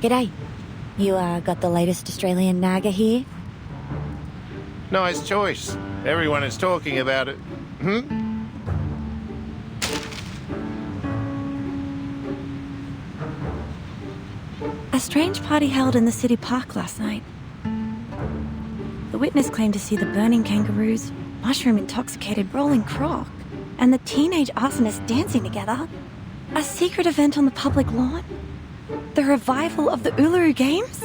G'day. You, got the latest Australian Naga here? Nice choice. Everyone is talking about it. A strange party held in the city park last night. The witness claimed to see the burning kangaroos, mushroom-intoxicated rolling croc, and the teenage arsonists dancing together. A secret event on the public lawn? The revival of the Uluru Games?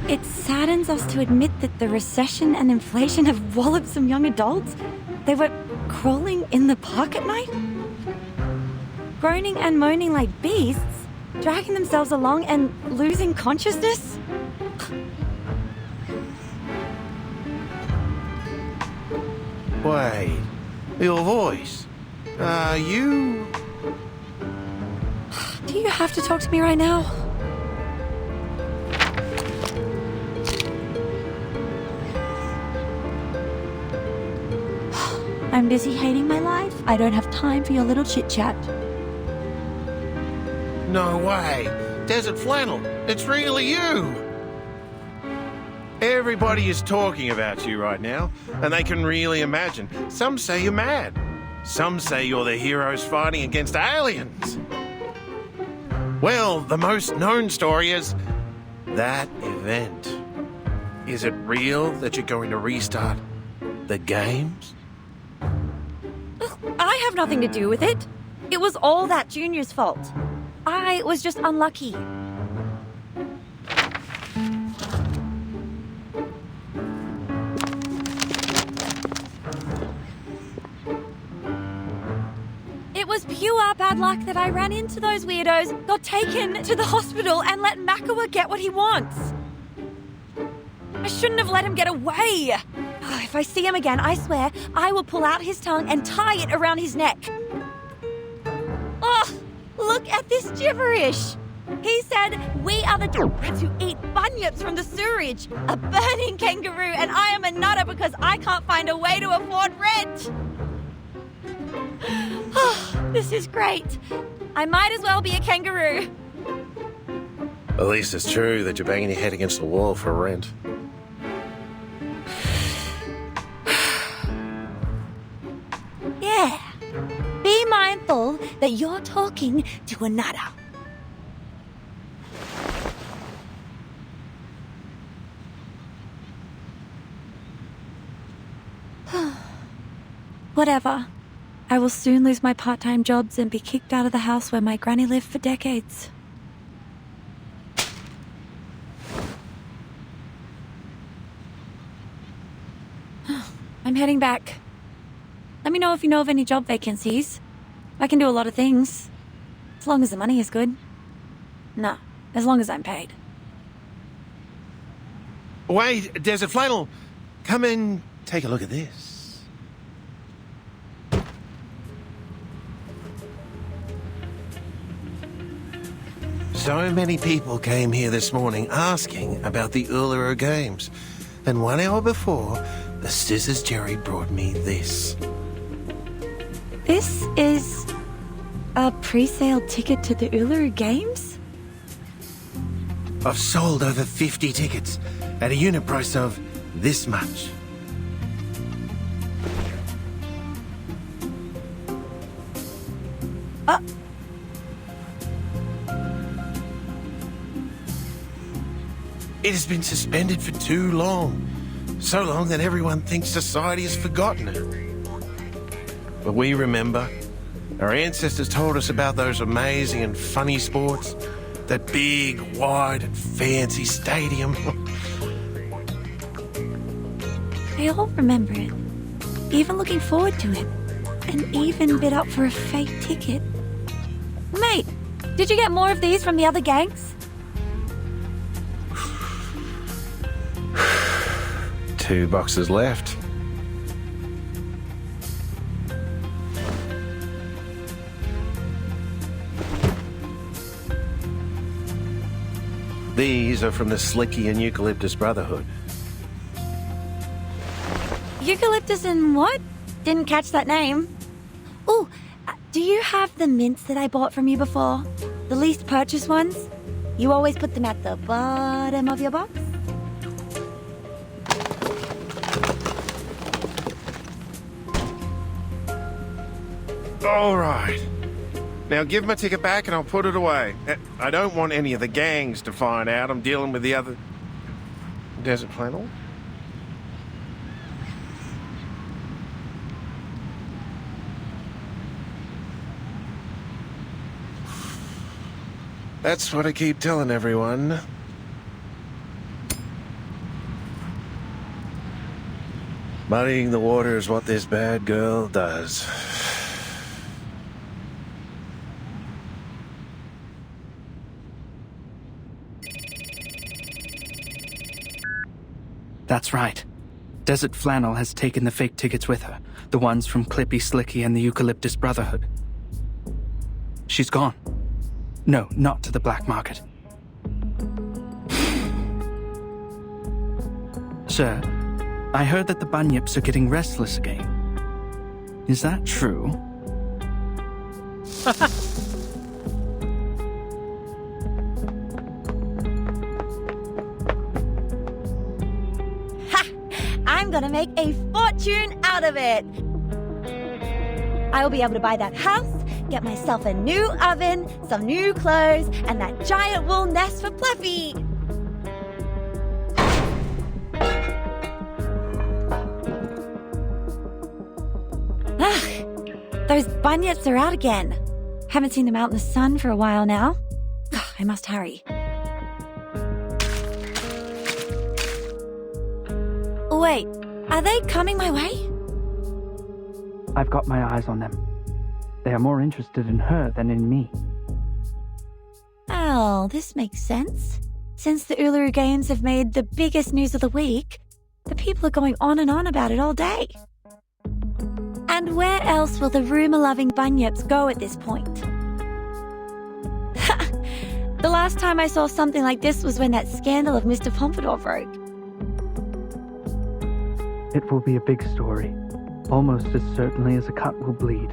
It saddens us to admit that the recession and inflation have walloped some young adults. They were crawling in the park at night? Groaning and moaning like beasts, dragging themselves along and losing consciousness? Wait, your voice. You... Do you have to talk to me right now? I'm busy hating my life. I don't have time for your little chit-chat. No way. Desert Flannel, it's really you. Everybody is talking about you right now, and they can really imagine. Some say you're mad. Some say you're the heroes fighting against aliens. Well, the most known story is that event. Is it real that you're going to restart the games? I have nothing to do with it. It was all that Junior's fault. I was just unlucky. It was pure bad luck that I ran into those weirdos, got taken to the hospital, and let Makawa get what he wants. I shouldn't have let him get away. If I see him again, I swear, I will pull out his tongue and tie it around his neck. Oh, look at this gibberish. He said, we are the to eat bunyips from the sewerage, a burning kangaroo, and I am a nutter because I can't find a way to afford rent. Oh, this is great. I might as well be a kangaroo. At least it's true that you're banging your head against the wall for rent. Yeah. Be mindful that you're talking to a nutter. Whatever. I will soon lose my part-time jobs and be kicked out of the house where my granny lived for decades. I'm heading back. Let me know if you know of any job vacancies. I can do a lot of things. As long as the money is good. No, as long as I'm paid. Wait, Desert Flannel. Come and take a look at this. So many people came here this morning asking about the Uluru Games. And 1 hour before, the Scissors Jerry brought me this. This is a pre-sale ticket to the Uluru Games? I've sold over 50 tickets at a unit price of this much. It has been suspended for too long. So long that everyone thinks society has forgotten it. But we remember. Our ancestors told us about those amazing and funny sports. That big, wide and fancy stadium. They all remember it. Even looking forward to it. And even bid up for a fake ticket. Mate, did you get more of these from the other gangs? 2 boxes left. These are from the Slicky and Eucalyptus Brotherhood. Eucalyptus and what? Didn't catch that name. Do you have the mints that I bought from you before? The least purchase ones? You always put them at the bottom of your box? All right. Now give my ticket back and I'll put it away. I don't want any of the gangs to find out I'm dealing with the other... Desert Flannel? That's what I keep telling everyone. Muddying the water is what this bad girl does. That's right. Desert Flannel has taken the fake tickets with her, the ones from Clippy Slicky and the Eucalyptus Brotherhood. She's gone. No, not to the black market. Sir, I heard that the Bunyips are getting restless again. Is that true? I'm gonna make a fortune out of it! I will be able to buy that house, get myself a new oven, some new clothes, and that giant wool nest for Fluffy! Those bunyips are out again. Haven't seen them out in the sun for a while now. I must hurry. Wait, are they coming my way? I've got my eyes on them. They are more interested in her than in me. Oh, this makes sense. Since the Uluru Games have made the biggest news of the week, the people are going on and on about it all day. And where else will the rumour-loving bunyips go at this point? The last time I saw something like this was when that scandal of Mr. Pompadour broke. It will be a big story, almost as certainly as a cut will bleed.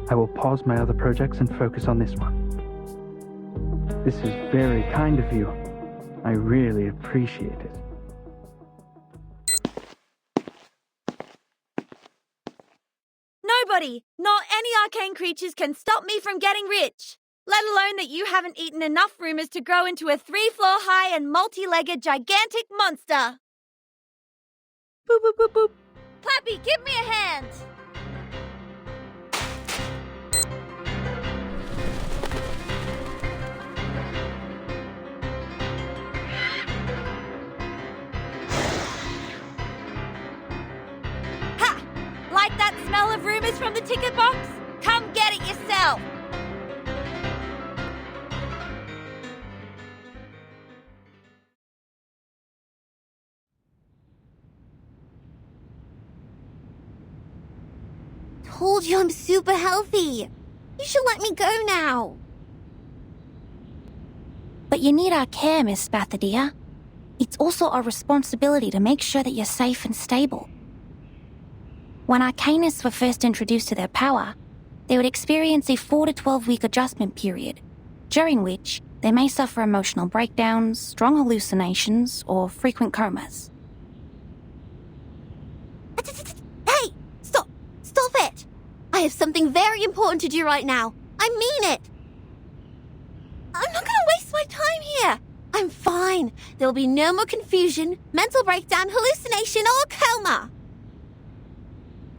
I will pause my other projects and focus on this one. This is very kind of you. I really appreciate it. Nobody, not any arcane creatures, can stop me from getting rich. Let alone that you haven't eaten enough rumours to grow into a 3-floor high and multi-legged gigantic monster. Boop, boop, boop, boop. Clappy, give me a hand! Ha! Like that smell of rumours from the ticket box? Come get it yourself! Told you I'm super healthy. You should let me go now. But you need our care, Miss Spathadia. It's also our responsibility to make sure that you're safe and stable. When Arcanists were first introduced to their power, they would experience a 4 to 12-week adjustment period, during which they may suffer emotional breakdowns, strong hallucinations, or frequent comas. Hey! Stop! Stop it! I have something very important to do right now. I mean it! I'm not gonna waste my time here. I'm fine. There will be no more confusion, mental breakdown, hallucination, or coma.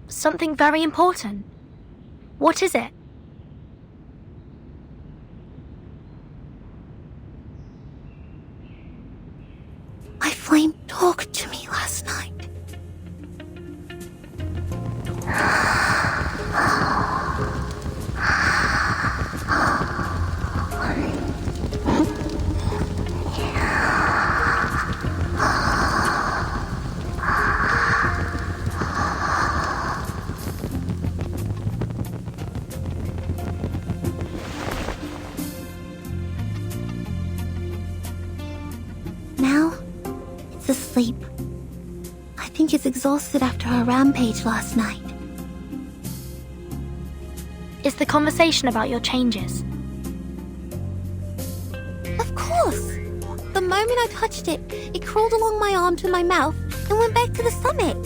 Something very important. What is it? My flame talked to me last night. Now, it's asleep. I think it's exhausted after our rampage last night. Is the conversation about your changes? Of course! The moment I touched it, it crawled along my arm to my mouth and went back to the stomach.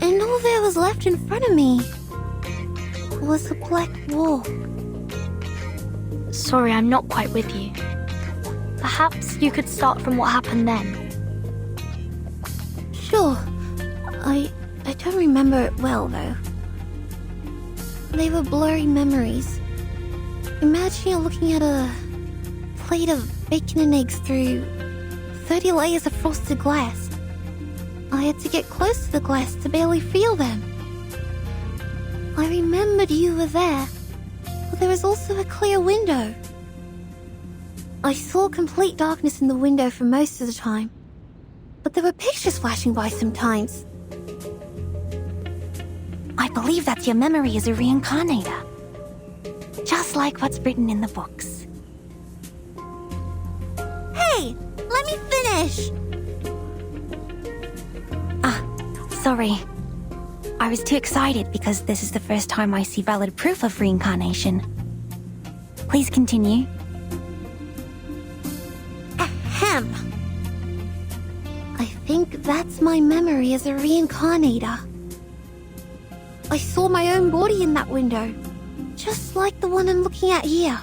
And all there was left in front of me was a black wall. Sorry, I'm not quite with you. Perhaps you could start from what happened then. Sure. I don't remember it well, though. They were blurry memories. Imagine you're looking at a plate of bacon and eggs through 30 layers of frosted glass. I had to get close to the glass to barely feel them. I remembered you were there, but there was also a clear window. I saw complete darkness in the window for most of the time, but there were pictures flashing by sometimes. I believe that's your memory as a reincarnator. Just like what's written in the books. Hey, let me finish! Sorry. I was too excited because this is the first time I see valid proof of reincarnation. Please continue. Ahem. I think that's my memory as a reincarnator. I saw my own body in that window, just like the one I'm looking at here.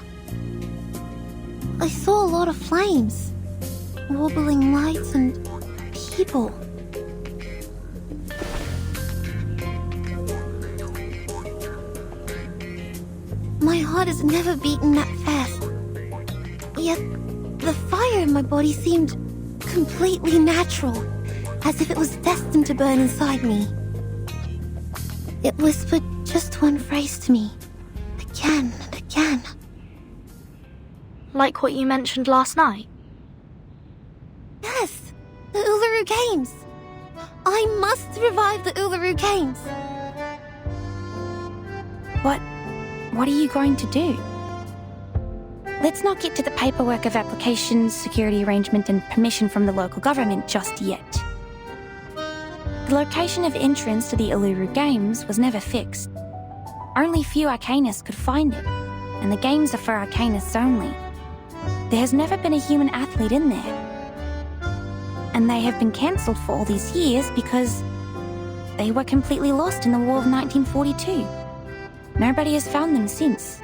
I saw a lot of flames, wobbling lights, and people. My heart has never beaten that fast. Yet, the fire in my body seemed completely natural, as if it was destined to burn inside me. It whispered just one phrase to me, again and again. Like what you mentioned last night? Yes, the Uluru Games. I must revive the Uluru Games. What are you going to do? Let's not get to the paperwork of applications, security arrangement, and permission from the local government just yet. The location of entrance to the Uluru Games was never fixed. Only few Arcanists could find it, and the games are for Arcanists only. There has never been a human athlete in there. And they have been cancelled for all these years because they were completely lost in the War of 1942. Nobody has found them since.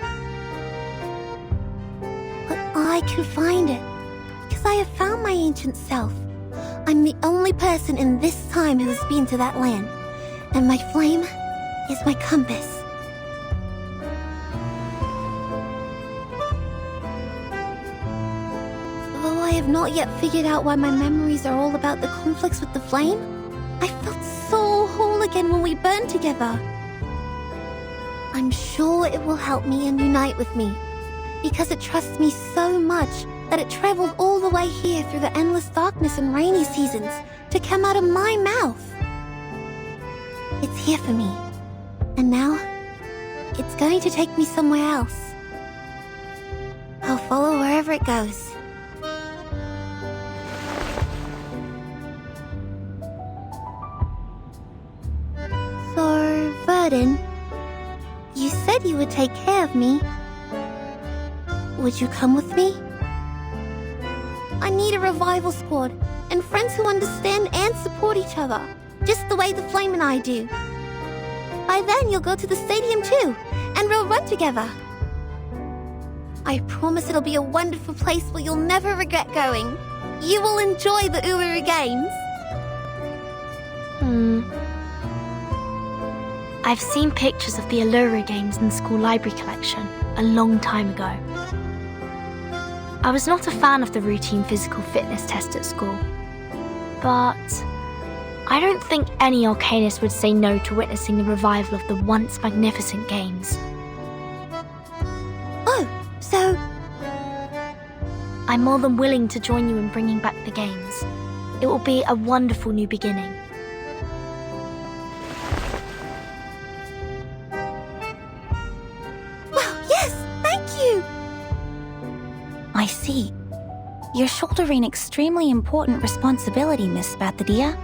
But I can find it, because I have found my ancient self. I'm the only person in this time who has been to that land, and my flame is my compass. Though I have not yet figured out why my memories are all about the conflicts with the flame, I felt so whole again when we burned together. I'm sure it will help me and unite with me, because it trusts me so much that it traveled all the way here through the endless darkness and rainy seasons to come out of my mouth. It's here for me, and now it's going to take me somewhere else. I'll follow wherever it goes. So, Verdun, you said you would take care of me. Would you come with me? I need a revival squad, and friends who understand and support each other, just the way the Flame and I do. By then you'll go to the stadium too, and we'll run together. I promise it'll be a wonderful place where you'll never regret going. You will enjoy the Uluru Games. I've seen pictures of the Uluru Games in the school library collection a long time ago. I was not a fan of the routine physical fitness test at school, but I don't think any Arcanist would say no to witnessing the revival of the once magnificent games. Oh, so... I'm more than willing to join you in bringing back the games. It will be a wonderful new beginning. Wow, yes, thank you! I see. You're shouldering extremely important responsibility, Miss Bathadia.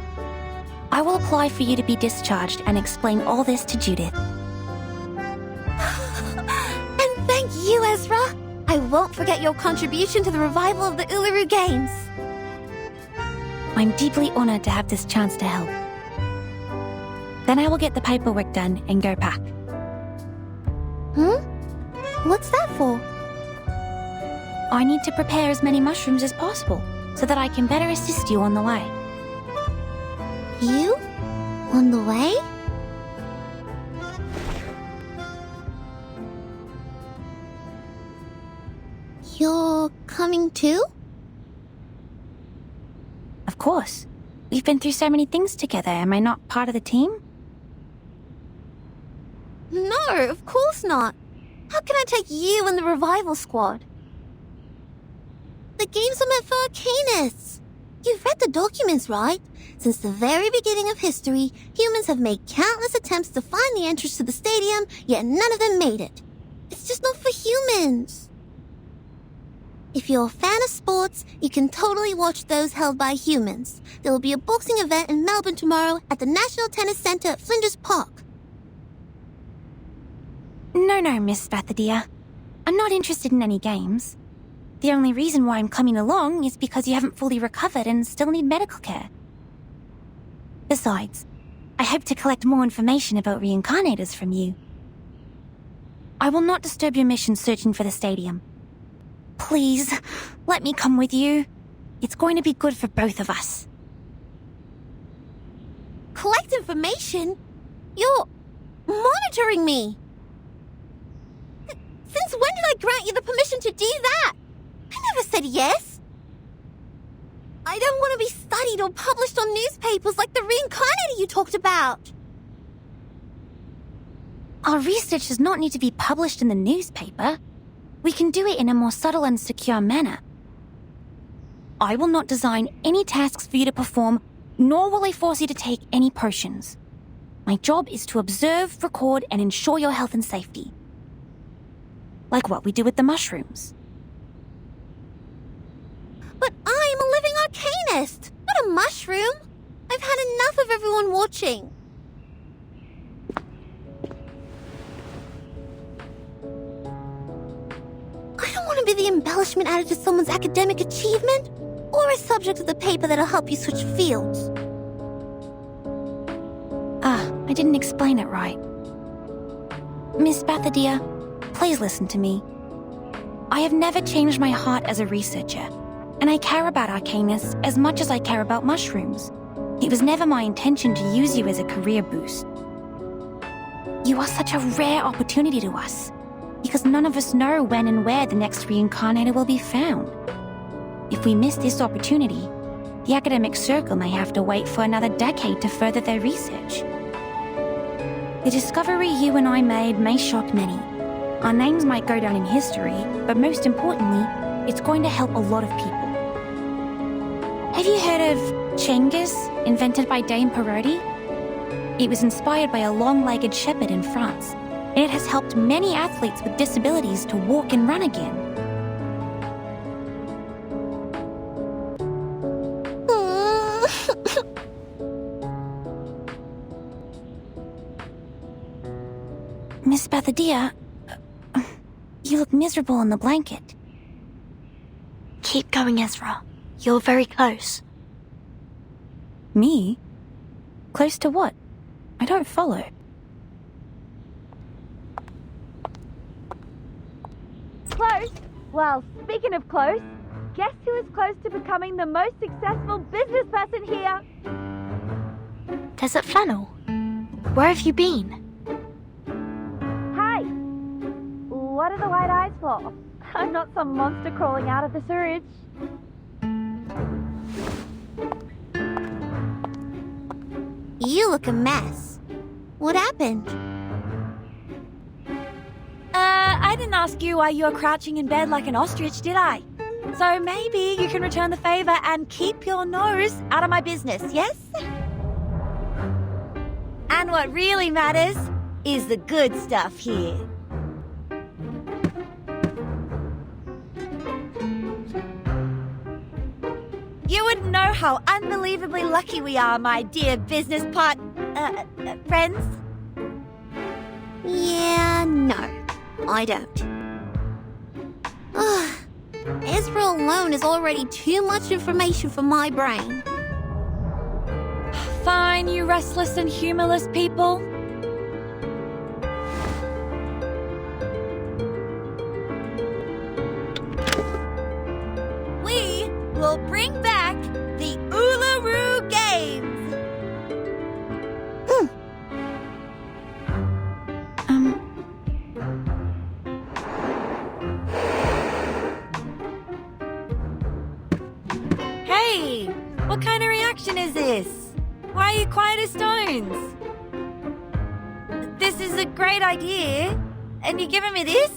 I will apply for you to be discharged and explain all this to Judith. Ezra. I won't forget your contribution to the revival of the Uluru Games. I'm deeply honored to have this chance to help. Then I will get the paperwork done and go back. What's that for? I need to prepare as many mushrooms as possible so that I can better assist you on the way. You? On the way? You're coming too? Of course. We've been through so many things together. Am I not part of the team? No, of course not. How can I take you and the revival squad? The games are meant for arcanists. You've read the documents, right? Since the very beginning of history, humans have made countless attempts to find the entrance to the stadium, yet none of them made it. It's just not for humans. If you're a fan of sports, you can totally watch those held by humans. There will be a boxing event in Melbourne tomorrow at the National Tennis Centre at Flinders Park. No, Miss Spathadia. I'm not interested in any games. The only reason why I'm coming along is because you haven't fully recovered and still need medical care. Besides, I hope to collect more information about reincarnators from you. I will not disturb your mission searching for the stadium. Please, let me come with you. It's going to be good for both of us. Collect information? You're monitoring me. Since when did I grant you the permission to do that? I never said yes. I don't want to be studied or published on newspapers like the reincarnator you talked about. Our research does not need to be published in the newspaper. We can do it in a more subtle and secure manner. I will not design any tasks for you to perform, nor will I force you to take any potions. My job is to observe, record, and ensure your health and safety. Like what we do with the mushrooms. But I'm a living arcanist, not a mushroom. I've had enough of everyone watching. I don't want to be the embellishment added to someone's academic achievement, or a subject of the paper that'll help you switch fields. I didn't explain it right. Miss Spathadia, please listen to me. I have never changed my heart as a researcher, and I care about Arcanus as much as I care about mushrooms. It was never my intention to use you as a career boost. You are such a rare opportunity to us, because none of us know when and where the next reincarnator will be found. If we miss this opportunity, the academic circle may have to wait for another decade to further their research. The discovery you and I made may shock many. Our names might go down in history, but most importantly, it's going to help a lot of people. Have you heard of Chengus, invented by Dame Parodi? It was inspired by a long-legged shepherd in France, and it has helped many athletes with disabilities to walk and run again. Miss Spathadia, you look miserable in the blanket. Keep going, Ezra. You're very close. Me? Close to what? I don't follow. Close? Well, speaking of close, guess who is close to becoming the most successful business person here? Desert Flannel, where have you been? Hey! What are the white eyes for? I'm not some monster crawling out of the sewage. You look a mess. What happened? I didn't ask you why you were crouching in bed like an ostrich, did I? So maybe you can return the favor and keep your nose out of my business, yes? And what really matters is the good stuff here. You wouldn't know how unbelievably lucky we are, my dear business friends. Yeah, no, I don't. Ezra alone is already too much information for my brain. Fine, you restless and humorless people. We will bring back the Uluru Games. Hey, what kind of reaction is this? Why are you quiet as stones? This is a great idea, and you're giving me this?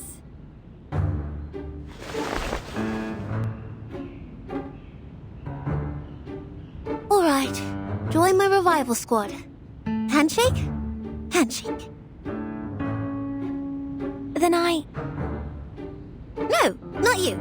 All right, join my revival squad. Handshake? Handshake. Then I... No, not you.